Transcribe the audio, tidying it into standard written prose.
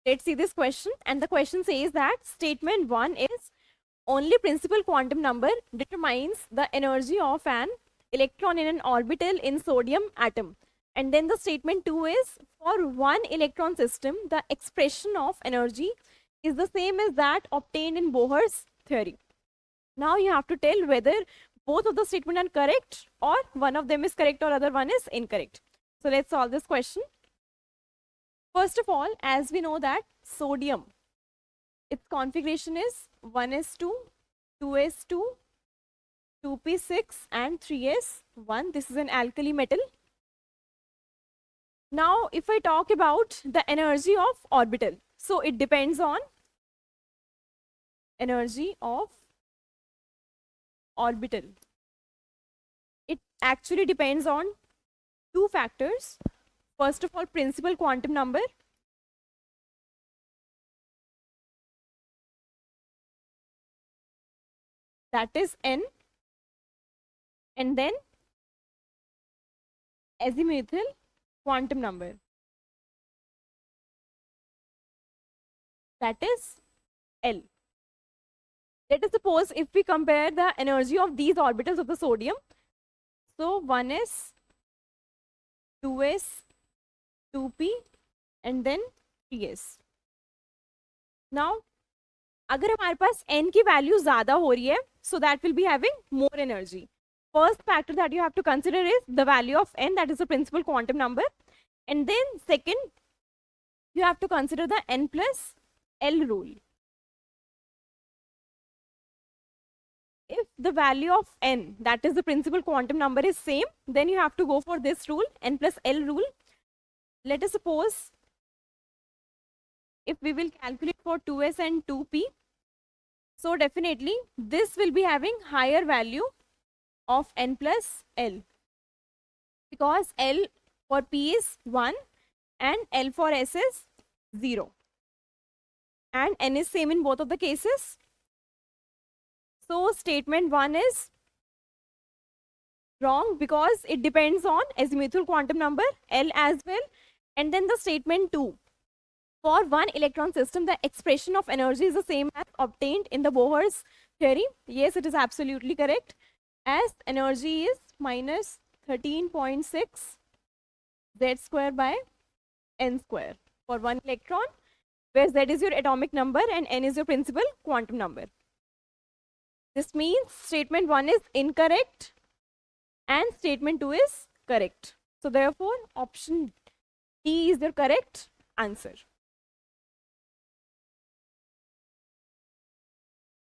Let's see this question. And the question says that statement 1 is only principal quantum number determines the energy of an electron in an orbital in sodium atom. And then the statement 2 is for one electron system, the expression of energy is the same as that obtained in Bohr's theory. Now you have to tell whether both of the statements are correct or one of them is correct or other one is incorrect. So let's solve this question. First of all, as we know that sodium, its configuration is 1s2, 2s2, 2p6 and 3s1. This is an alkali metal. Now if I talk about the energy of orbital, so it depends on energy of orbital. It actually depends on two factors. First of all, principal quantum number. That is n. And then azimuthal quantum number. That is L. Let us suppose if we compare the energy of these orbitals of the sodium. So 1s, 2s, 2p and then 3s. Now अगर हमारे पास n की value ज्यादा हो रही है, so that will be having more energy. First factor that you have to consider is the value of n, that is the principal quantum number, and then second you have to consider the n plus L rule. If the value of n, that is the principal quantum number, is same, then you have to go for this rule, n plus L rule. Let us suppose if we will calculate for 2s and 2p, so definitely this will be having higher value of n plus L, because L for p is 1 and L for s is 0 and n is same in both of the cases. So statement 1 is wrong because it depends on azimuthal quantum number L as well. And then the statement 2, for one electron system, the expression of energy is the same as obtained in the Bohr's theory. Yes, it is absolutely correct, as energy is minus 13.6 z square by n square for one electron, where z is your atomic number and n is your principal quantum number. This means statement 1 is incorrect and statement 2 is correct. So therefore option D is your correct answer.